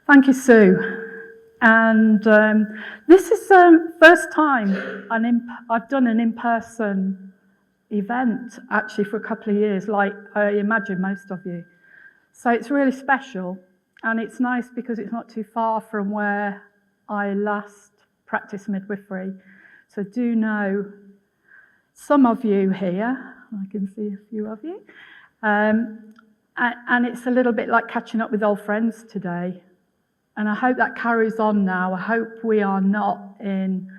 Thank you, Sue. And this is the first time I've done an in-person event, actually, for a couple of years, like I imagine most of you. So it's really special, and it's nice because it's not too far from where I last practiced midwifery. So do know some of you here. I can see a few of you. And it's a little bit like catching up with old friends today. And I hope that carries on now. I hope we are not in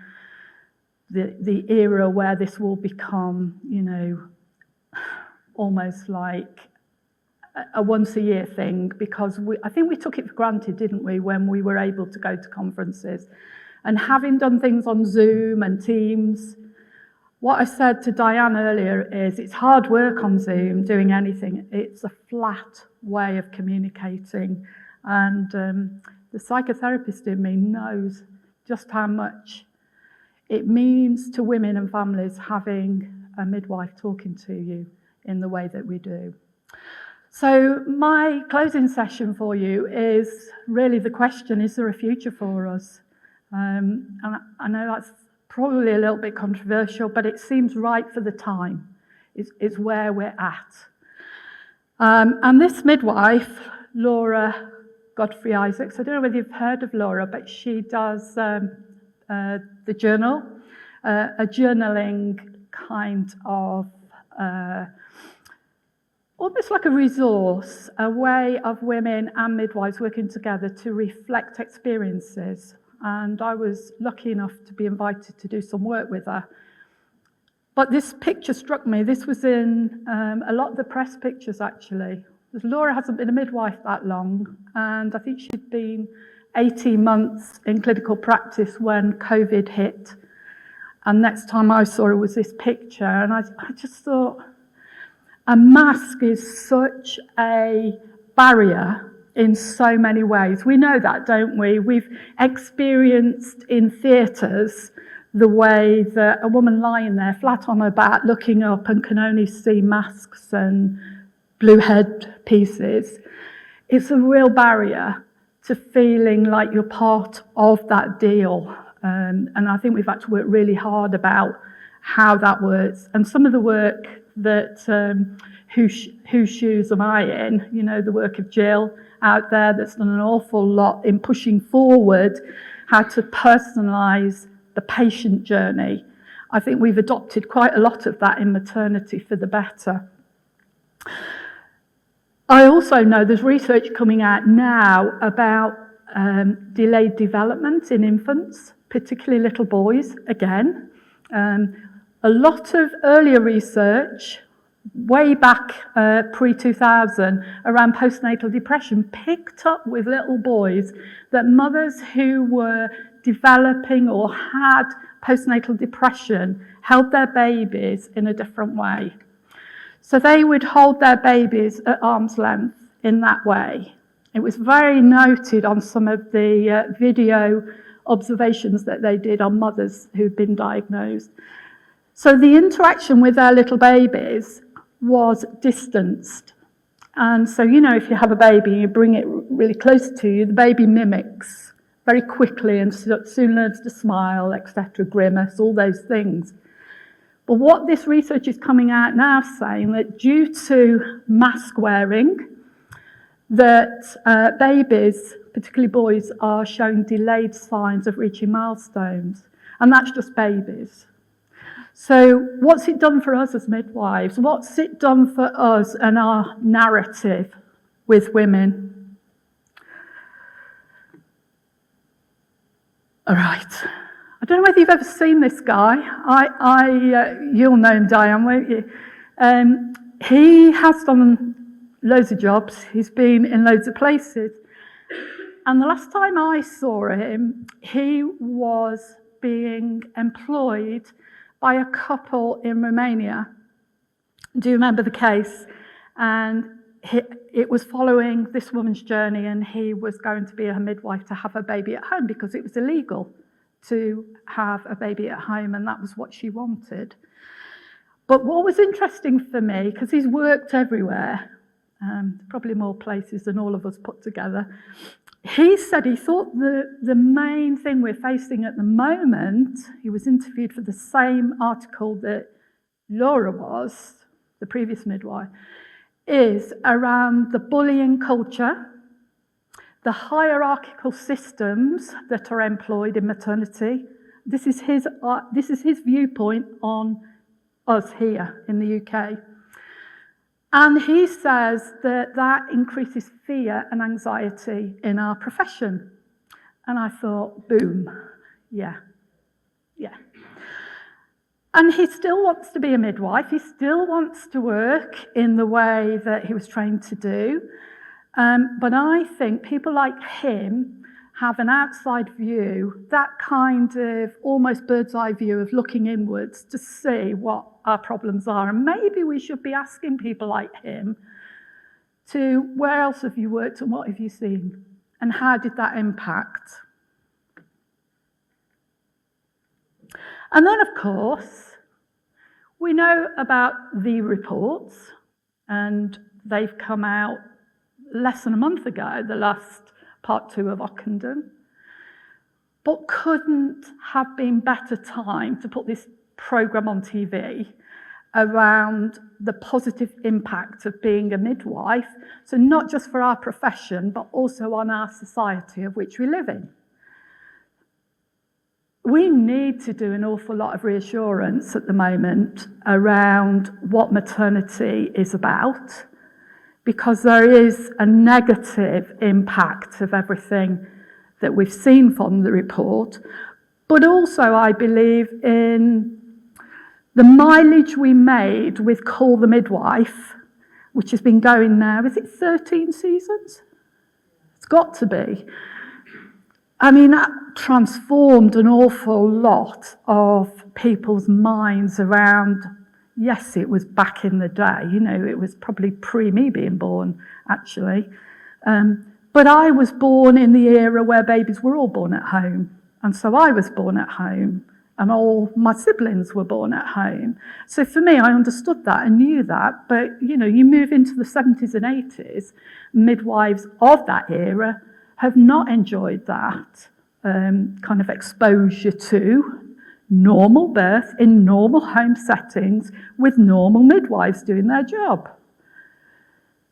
the era where this will become, almost like a once-a-year thing, because I think we took it for granted, didn't we, when we were able to go to conferences. And having done things on Zoom and Teams, what I said to Diane earlier is it's hard work on Zoom doing anything. It's a flat way of communicating. And the psychotherapist in me knows just how much it means to women and families having a midwife talking to you in the way that we do. So my closing session for you is really the question, is there a future for us? And I know that's probably a little bit controversial, but it seems right for the time. It's where we're at. And this midwife, Laura Godfrey Isaacs, I don't know whether you've heard of Laura, but she does the journal, a journaling kind of almost like a resource, a way of women and midwives working together to reflect experiences. And I was lucky enough to be invited to do some work with her. But this picture struck me. This was in a lot of the press pictures, actually. Laura hasn't been a midwife that long, and I think she'd been 18 months in clinical practice when COVID hit. And next time I saw her was this picture, and I just thought, a mask is such a barrier in so many ways. We know that, don't we? We've experienced in theatres the way that a woman lying there flat on her back looking up and can only see masks and blue head pieces. It's a real barrier to feeling like you're part of that deal. And I think we've had to work really hard about how that works. And some of the work that Whose Shoes Am I In? The work of Jill out there that's done an awful lot in pushing forward how to personalise the patient journey. I think we've adopted quite a lot of that in maternity for the better. I also know there's research coming out now about delayed development in infants, particularly little boys, again. A lot of earlier research, way back pre-2000, around postnatal depression, picked up with little boys that mothers who were developing or had postnatal depression held their babies in a different way. So they would hold their babies at arm's length in that way. It was very noted on some of the video observations that they did on mothers who'd been diagnosed. So the interaction with their little babies was distanced. And so, if you have a baby and you bring it really close to you, the baby mimics very quickly and soon learns to smile, etc., grimace, all those things. But what this research is coming out now saying that due to mask wearing, that babies, particularly boys, are showing delayed signs of reaching milestones. And that's just babies. So what's it done for us as midwives? What's it done for us and our narrative with women? All right. I don't know whether you've ever seen this guy. You'll know him, Diane, won't you? He has done loads of jobs. He's been in loads of places. And the last time I saw him, he was being employed by a couple in Romania. Do you remember the case? And it was following this woman's journey, and he was going to be a midwife to have a baby at home because it was illegal to have a baby at home, and that was what she wanted. But what was interesting for me, because he's worked everywhere, probably more places than all of us put together, he said he thought the main thing we're facing at the moment, he was interviewed for the same article that Laura was, the previous midwife, is around the bullying culture, the hierarchical systems that are employed in maternity. This is his viewpoint on us here in the UK. And he says that increases fear and anxiety in our profession. And I thought, boom, yeah. And he still wants to be a midwife. He still wants to work in the way that he was trained to do. But I think people like him have an outside view, that kind of almost bird's eye view of looking inwards to see what our problems are. And maybe we should be asking people like him to, where else have you worked and what have you seen? And how did that impact? And then, of course, we know about the reports, and they've come out less than a month ago, the last part 2 of Ockenden. But couldn't have been better time to put this programme on TV around the positive impact of being a midwife, so not just for our profession, but also on our society of which we live in. We need to do an awful lot of reassurance at the moment around what maternity is about, because there is a negative impact of everything that we've seen from the report, but also I believe in the mileage we made with Call the Midwife, which has been going now, is it 13 seasons? It's got to be. I mean, that transformed an awful lot of people's minds around, yes, it was back in the day, it was probably pre-me being born, actually. But I was born in the era where babies were all born at home. And so I was born at home, and all my siblings were born at home. So for me, I understood that and knew that. But, you move into the 70s and 80s, midwives of that era have not enjoyed that kind of exposure to normal birth in normal home settings with normal midwives doing their job.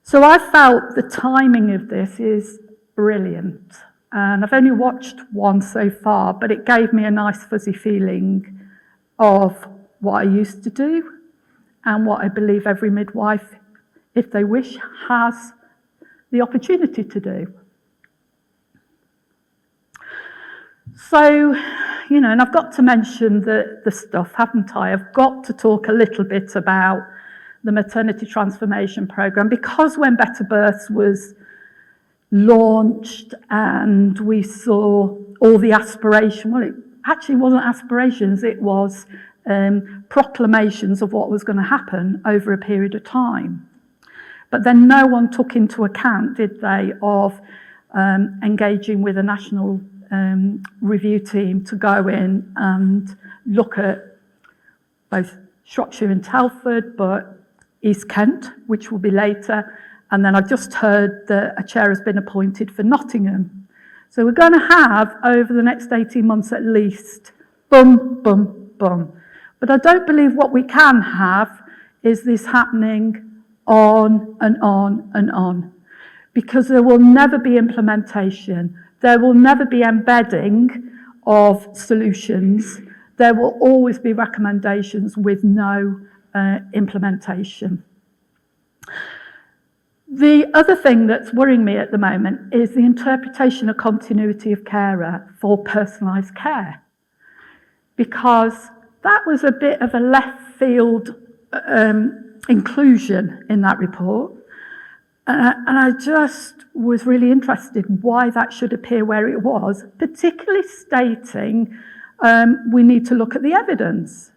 So I felt the timing of this is brilliant. And I've only watched one so far, but it gave me a nice fuzzy feeling of what I used to do and what I believe every midwife, if they wish, has the opportunity to do. So, and I've got to mention the stuff, haven't I? I've got to talk a little bit about the Maternity Transformation Programme, because when Better Births was launched and we saw all the aspiration, well, it actually wasn't aspirations, it was proclamations of what was going to happen over a period of time. But then no one took into account, did they, of engaging with a national review team to go in and look at both Shropshire and Telford, but East Kent, which will be later. And then I've just heard that a chair has been appointed for Nottingham. So we're going to have, over the next 18 months at least, boom, boom, boom. But I don't believe what we can have is this happening on and on and on, because there will never be implementation. There will never be embedding of solutions. There will always be recommendations with no implementation. The other thing that's worrying me at the moment is the interpretation of continuity of carer for personalised care, because that was a bit of a left field inclusion in that report. And I just was really interested why that should appear where it was, particularly stating we need to look at the evidence.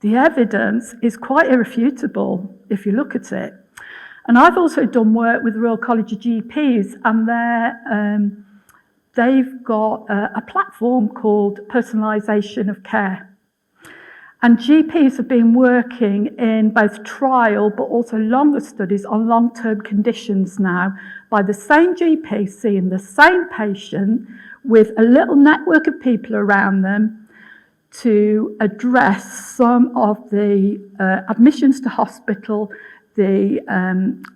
The evidence is quite irrefutable if you look at it. And I've also done work with the Royal College of GPs, and they've got a platform called Personalisation of Care. And GPs have been working in both trial but also longer studies on long-term conditions now by the same GP seeing the same patient with a little network of people around them to address some of the admissions to hospital, the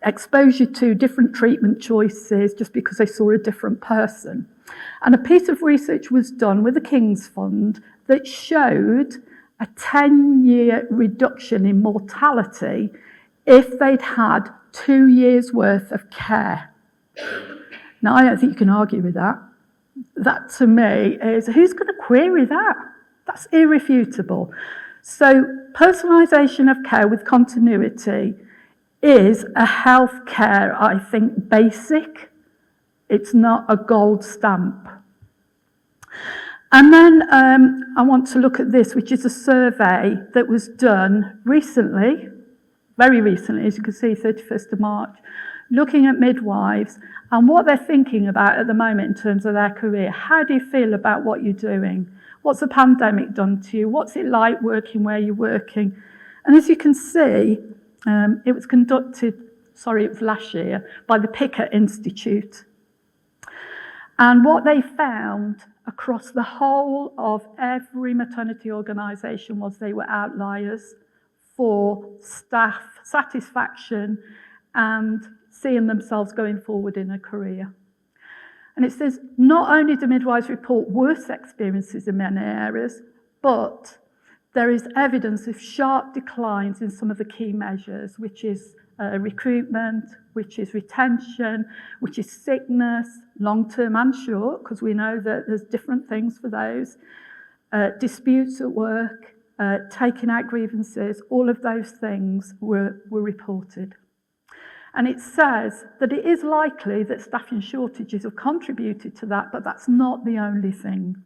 exposure to different treatment choices just because they saw a different person. And a piece of research was done with the King's Fund that showed a 10-year reduction in mortality if they'd had 2 years' worth of care. Now, I don't think you can argue with that. That, to me, is who's going to query that? That's irrefutable. So, personalisation of care with continuity is a healthcare, I think, basic. It's not a gold stamp. And then I want to look at this, which is a survey that was done recently, very recently, as you can see, 31st of March, looking at midwives and what they're thinking about at the moment in terms of their career. How do you feel about what you're doing? What's the pandemic done to you? What's it like working where you're working? And as you can see, it was conducted, it was last year, by the Picker Institute. And what they found across the whole of every maternity organisation was they were outliers for staff satisfaction and seeing themselves going forward in a career. And it says not only do midwives report worse experiences in many areas, but there is evidence of sharp declines in some of the key measures, which is recruitment, which is retention, which is sickness, long-term and short, because we know that there's different things for those, disputes at work, taking out grievances, all of those things were reported. And it says that it is likely that staffing shortages have contributed to that, but that's not the only thing.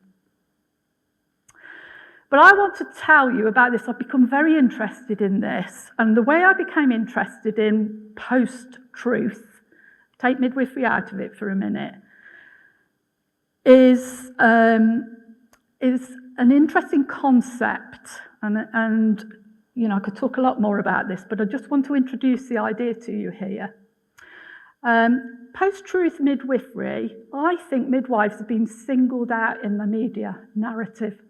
But I want to tell you about this. I've become very interested in this. And the way I became interested in post-truth, take midwifery out of it for a minute, is an interesting concept. And you know, I could talk a lot more about this, but I just want to introduce the idea to you here. Post-truth midwifery, I think midwives have been singled out in the media narrative.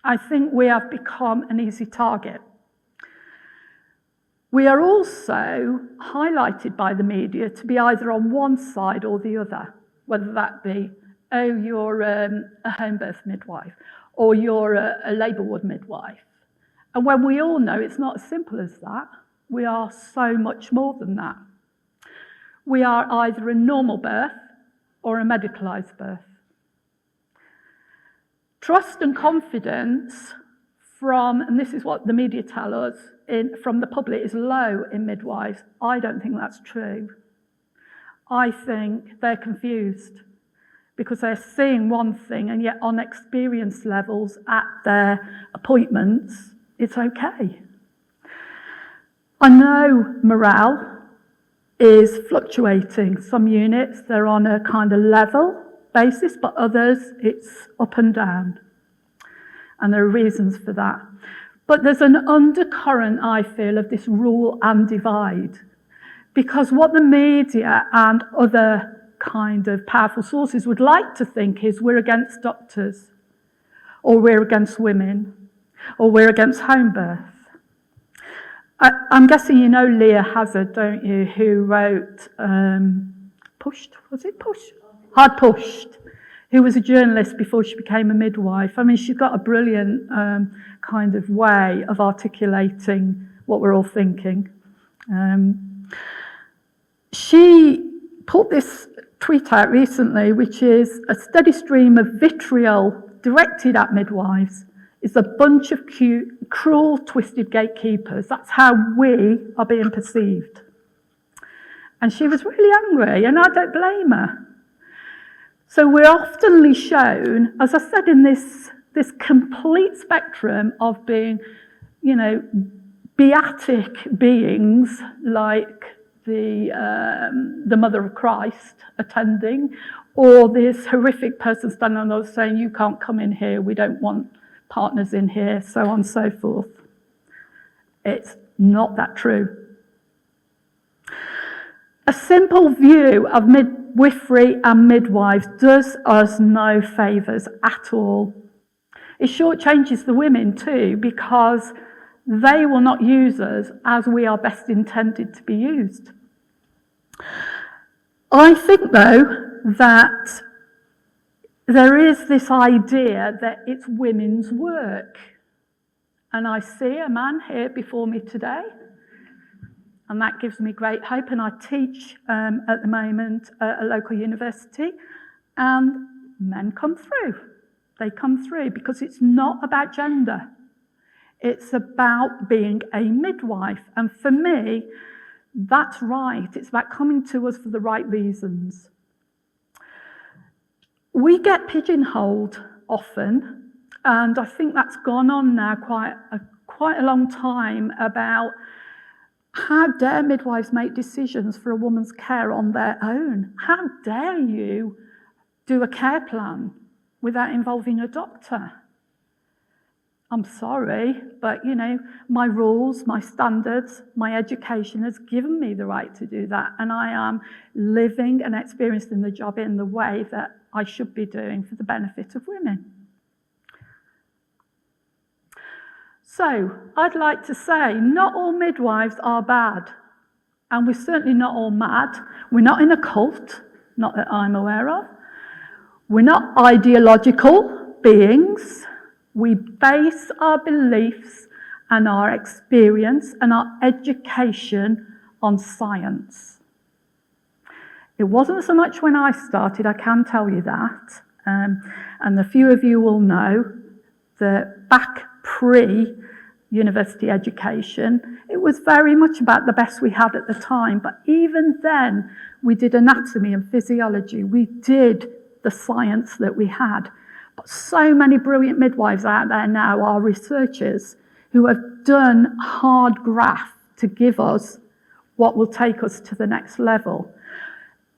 I think we have become an easy target. We are also highlighted by the media to be either on one side or the other, whether that be, oh, you're a home birth midwife, or you're a labour ward midwife. And when we all know it's not as simple as that, we are so much more than that. We are either a normal birth or a medicalised birth. Trust and confidence from, and this is what the media tell us, from the public is low in midwives. I don't think that's true. I think they're confused because they're seeing one thing and yet on experience levels at their appointments, it's okay. I know morale is fluctuating. Some units, they're on a kind of level basis, but others, it's up and down. And there are reasons for that. But there's an undercurrent, I feel, of this rule and divide. Because what the media and other kind of powerful sources would like to think is we're against doctors, or we're against women, or we're against home birth. I'm guessing you know Leah Hazard, don't you, who wrote Pushed, was it Pushed? Hard Pushed, who was a journalist before she became a midwife. I mean, she's got a brilliant kind of way of articulating what we're all thinking. She put this tweet out recently, which is a steady stream of vitriol directed at midwives is a bunch of cruel, twisted gatekeepers. That's how we are being perceived. And she was really angry, and I don't blame her. So we're oftenly shown, as I said, in this complete spectrum of being, you know, beatic beings like the Mother of Christ attending, or this horrific person standing on the other saying, you can't come in here, we don't want partners in here, so on and so forth. It's not that true. A simple view of midwifery and midwives does us no favours at all. It shortchanges the women too, because they will not use us as we are best intended to be used. I think, though, that there is this idea that it's women's work. And I see a man here before me today, and that gives me great hope. And I teach at the moment at a local university, and men come through. They come through because it's not about gender. It's about being a midwife. And for me, that's right. It's about coming to us for the right reasons. We get pigeonholed often, and I think that's gone on now quite a long time, about how dare midwives make decisions for a woman's care on their own? How dare you do a care plan without involving a doctor? I'm sorry, but my rules, my standards, my education has given me the right to do that, and I am living and experiencing the job in the way that I should be doing for the benefit of women. So, I'd like to say, not all midwives are bad, and we're certainly not all mad. We're not in a cult, not that I'm aware of. We're not ideological beings. We base our beliefs and our experience and our education on science. It wasn't so much when I started, I can tell you that, and a few of you will know that back pre-university education, it was very much about the best we had at the time. But even then, we did anatomy and physiology. We did the science that we had. But so many brilliant midwives out there now are researchers who have done hard graft to give us what will take us to the next level.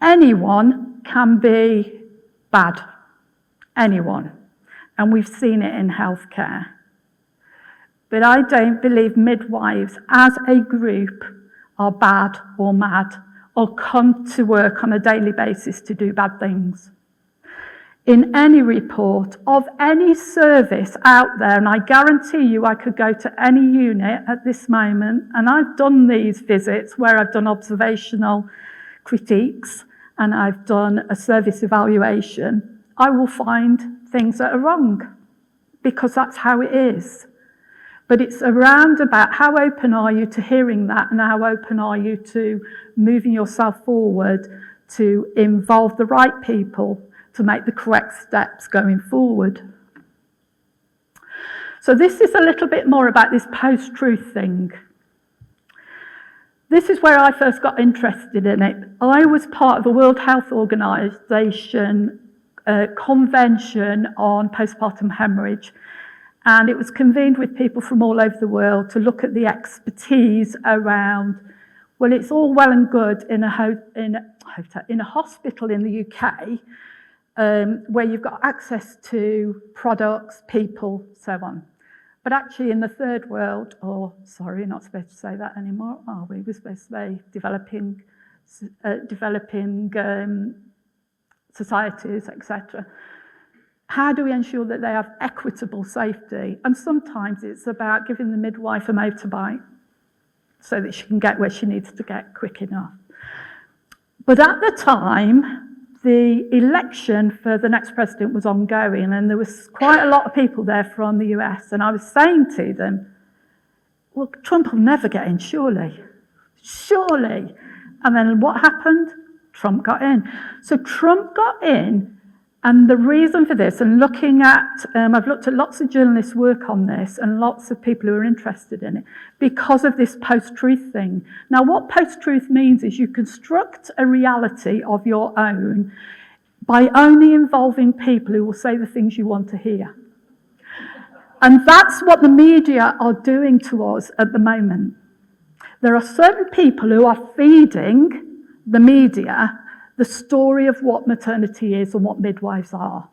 Anyone can be bad. Anyone. And we've seen it in healthcare. But I don't believe midwives as a group are bad or mad or come to work on a daily basis to do bad things. In any report of any service out there, and I guarantee you I could go to any unit at this moment, and I've done these visits where I've done observational critiques and I've done a service evaluation, I will find things that are wrong, because that's how it is. But it's around about how open are you to hearing that, and how open are you to moving yourself forward to involve the right people to make the correct steps going forward. So this is a little bit more about this post-truth thing. This is where I first got interested in it. I was part of the World Health Organization convention on postpartum hemorrhage, and it was convened with people from all over the world to look at the expertise around, well, it's all well and good in a hospital in the UK, where you've got access to products, people, so on. But actually in the third world, sorry, not supposed to say that anymore, are we? We're supposed to say developing societies, etc. How do we ensure that they have equitable safety? And sometimes it's about giving the midwife a motorbike so that she can get where she needs to get quick enough. But at the time, the election for the next president was ongoing, and there was quite a lot of people there from the US, and I was saying to them, well, Trump will never get in, surely. Surely. And then what happened? Trump got in. So Trump got in, and the reason for this, and looking at, I've looked at lots of journalists' work on this, and lots of people who are interested in it, because of this post-truth thing. Now, what post-truth means is you construct a reality of your own by only involving people who will say the things you want to hear. And that's what the media are doing to us at the moment. There are certain people who are feeding the media the story of what maternity is and what midwives are.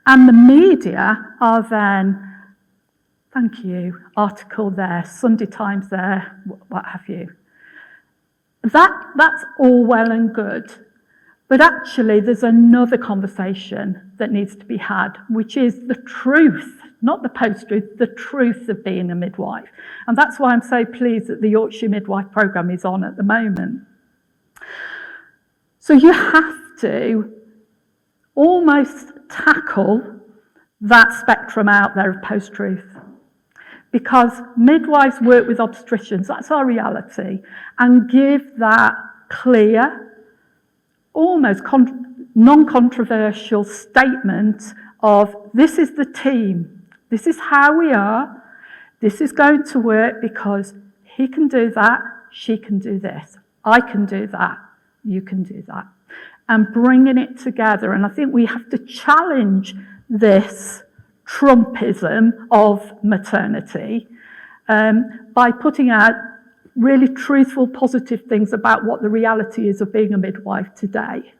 And the media are then thank you, article there, Sunday Times there, what have you. That's all well and good. But actually, there's another conversation that needs to be had, which is the truth, not the post-truth, the truth of being a midwife. And that's why I'm so pleased that the Yorkshire Midwife Programme is on at the moment. So you have to almost tackle that spectrum out there of post-truth. Because midwives work with obstetricians, that's our reality, and give that clear, almost non-controversial statement of, this is the team, this is how we are, this is going to work because he can do that, she can do this, I can do that, you can do that. And bringing it together, and I think we have to challenge this Trumpism of maternity by putting out really truthful, positive things about what the reality is of being a midwife today.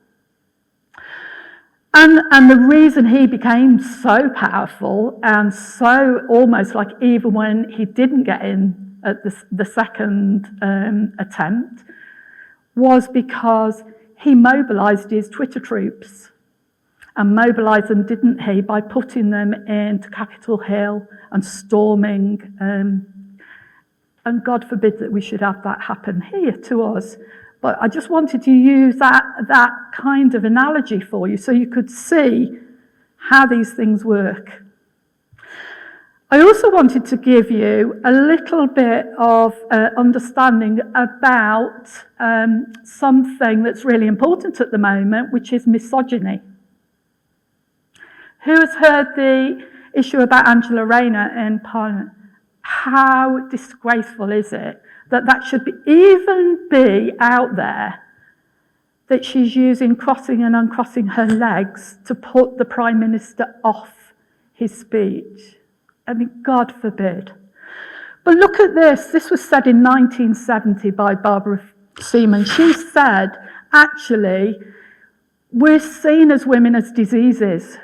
And the reason he became so powerful and so almost like even when he didn't get in at the second attempt was because he mobilised his Twitter troops. And mobilised them, didn't he, by putting them into Capitol Hill and storming. And God forbid that we should have that happen here to us. But I just wanted to use that kind of analogy for you so you could see how these things work. I also wanted to give you a little bit of understanding about something that's really important at the moment, which is misogyny. Who has heard the issue about Angela Rayner in Parliament? How disgraceful is it that should even be out there, that she's using crossing and uncrossing her legs to put the Prime Minister off his speech? I mean, God forbid. But look at this. This was said in 1970 by Barbara Seaman. She said, actually, we're seen as women as diseases.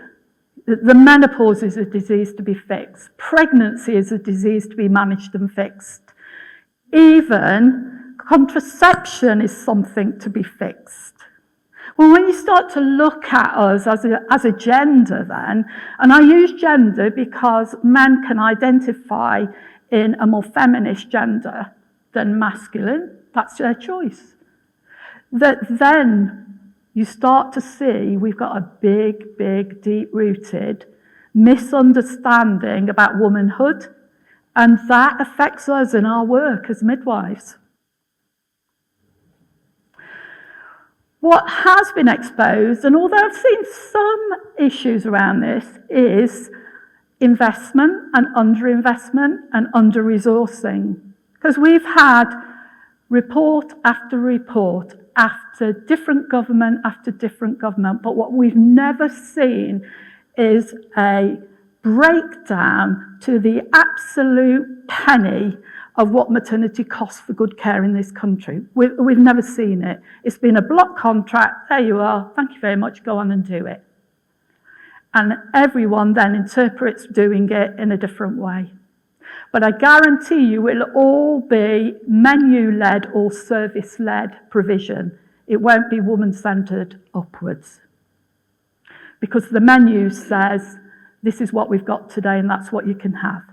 The menopause is a disease to be fixed. Pregnancy is a disease to be managed and fixed. Even contraception is something to be fixed. Well, when you start to look at us as a gender then, and I use gender because men can identify in a more feminist gender than masculine, that's their choice. That then you start to see we've got a big, big, deep-rooted misunderstanding about womanhood, and that affects us in our work as midwives. What has been exposed, and although I've seen some issues around this, is investment and underinvestment and under-resourcing. Because we've had report after report after different government, but what we've never seen is a breakdown to the absolute penny of what maternity costs for good care in this country. We've never seen it. It's been a block contract, there you are, thank you very much, go on and do it. And everyone then interprets doing it in a different way. But I guarantee you it'll all be menu-led or service-led provision. It won't be woman-centred upwards. Because the menu says, this is what we've got today and that's what you can have.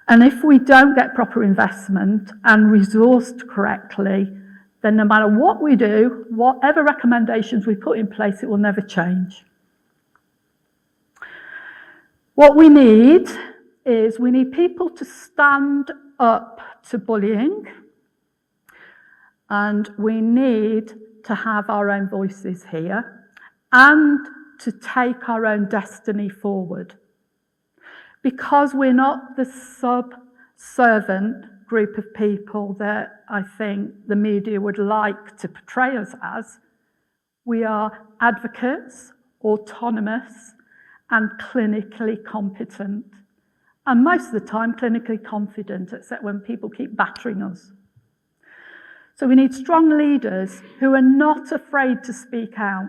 And if we don't get proper investment and resourced correctly, then no matter what we do, whatever recommendations we put in place, it will never change. What we need is we need people to stand up to bullying, and we need to have our own voices here and to take our own destiny forward. Because we're not the subservient group of people that I think the media would like to portray us as, we are advocates, autonomous, and clinically competent. And most of the time, clinically confident, except when people keep battering us. So we need strong leaders who are not afraid to speak out.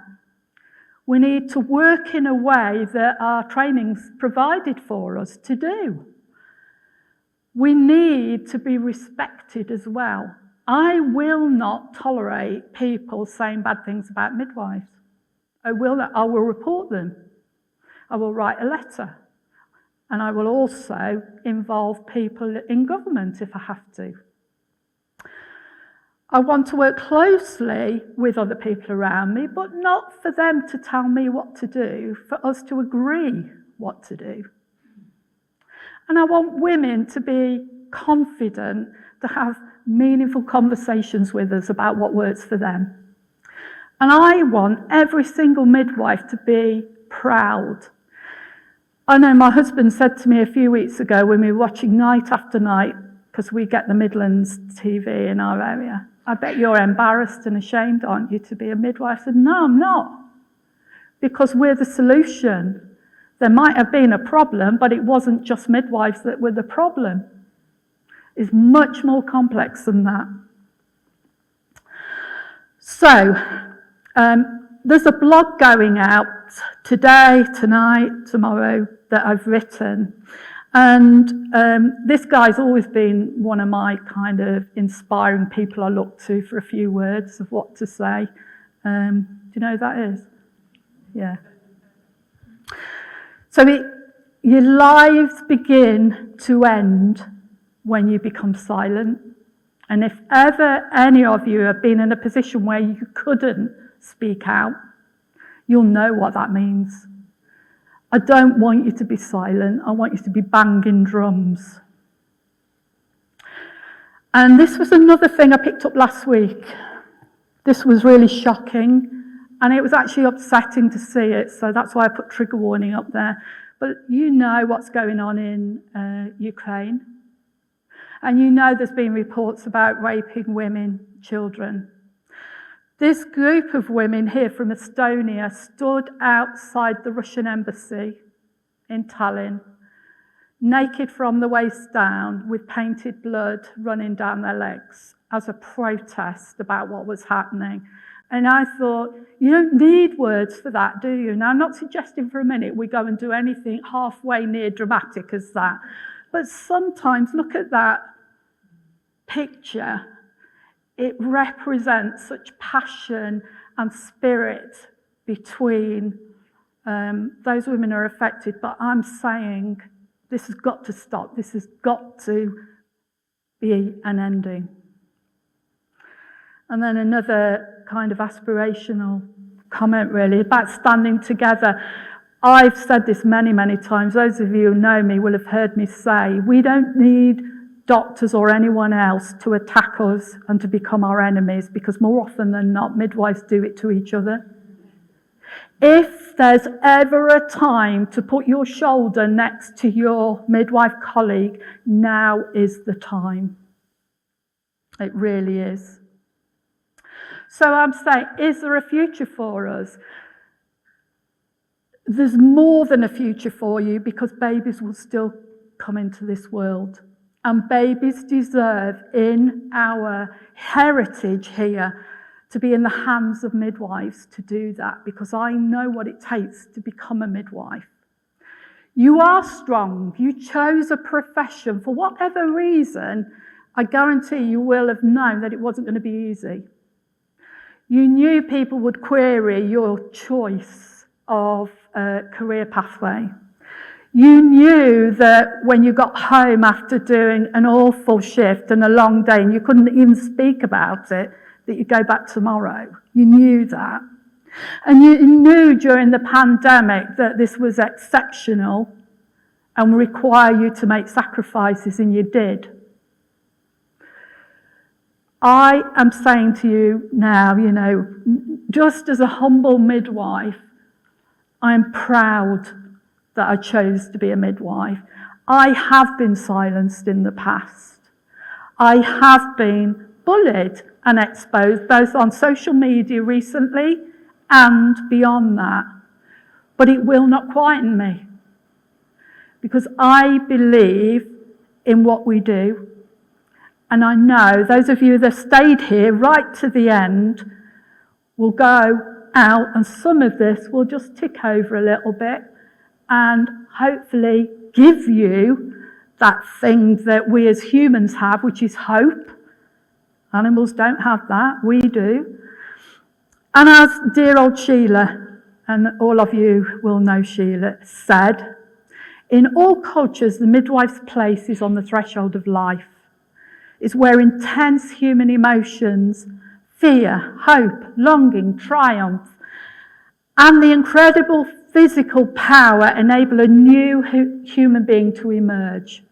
We need to work in a way that our training's provided for us to do. We need to be respected as well. I will not tolerate people saying bad things about midwives. I will report them. I will write a letter. And I will also involve people in government if I have to. I want to work closely with other people around me, but not for them to tell me what to do, for us to agree what to do. And I want women to be confident, to have meaningful conversations with us about what works for them. And I want every single midwife to be proud. I know my husband said to me a few weeks ago when we were watching night after night, because we get the Midlands TV in our area, I bet you're embarrassed and ashamed, aren't you, to be a midwife? I said, no, I'm not. Because we're the solution. There might have been a problem, but it wasn't just midwives that were the problem. It's much more complex than that. So, there's a blog going out today, tonight, tomorrow that I've written. And this guy's always been one of my kind of inspiring people I look to for a few words of what to say. Do you know who that is? Yeah. So your lives begin to end when you become silent. And if ever any of you have been in a position where you couldn't speak out, you'll know what that means. I don't want you to be silent. I want you to be banging drums. And this was another thing I picked up last week. This was really shocking, and it was actually upsetting to see it, so that's why I put trigger warning up there. But you know what's going on in Ukraine. And you know there's been reports about raping women, children. This group of women here from Estonia stood outside the Russian embassy in Tallinn, naked from the waist down, with painted blood running down their legs as a protest about what was happening. And I thought, you don't need words for that, do you? Now, I'm not suggesting for a minute we go and do anything halfway near dramatic as that. But sometimes, look at that picture. It represents such passion and spirit between those women who are affected. But I'm saying this has got to stop. This has got to be an ending. And then another kind of aspirational comment, really, about standing together. I've said this many, many times. Those of you who know me will have heard me say, we don't need doctors or anyone else to attack us and to become our enemies, because more often than not, midwives do it to each other. If there's ever a time to put your shoulder next to your midwife colleague, now is the time. It really is. So I'm saying, is there a future for us? There's more than a future for you, because babies will still come into this world. And babies deserve, in our heritage here, to be in the hands of midwives to do that, because I know what it takes to become a midwife. You are strong. You chose a profession. For whatever reason, I guarantee you will have known that it wasn't going to be easy. You knew people would query your choice of career pathway. You knew that when you got home after doing an awful shift and a long day, and you couldn't even speak about it, that you'd go back tomorrow. You knew that. And you knew during the pandemic that this was exceptional and require you to make sacrifices, and you did. I am saying to you now, just as a humble midwife, I'm proud that I chose to be a midwife. I have been silenced in the past. I have been bullied and exposed, both on social media recently and beyond that. But it will not quieten me, because I believe in what we do. And I know those of you that stayed here right to the end will go out, and some of this will just tick over a little bit, and hopefully give you that thing that we as humans have, which is hope. Animals don't have that, we do. And as dear old Sheila, and all of you will know Sheila, said, in all cultures, the midwife's place is on the threshold of life. It's where intense human emotions, fear, hope, longing, triumph, and the incredible physical power enable a new human being to emerge.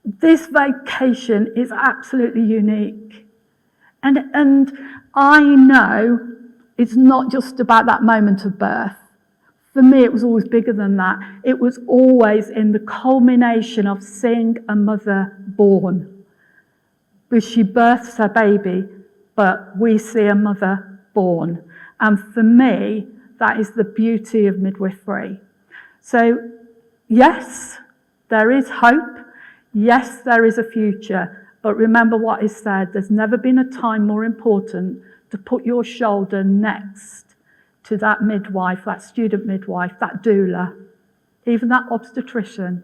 This vocation is absolutely unique. And I know it's not just about that moment of birth. For me, it was always bigger than that. It was always in the culmination of seeing a mother born. Because she births her baby, but we see a mother born. And for me, that is the beauty of midwifery. So, yes, there is hope. Yes, there is a future. But remember what is said, there's never been a time more important to put your shoulder next to that midwife, that student midwife, that doula, even that obstetrician,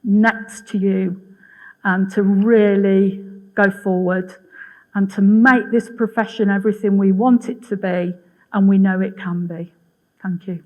next to you, and to really go forward and to make this profession everything we want it to be and we know it can be. Thank you.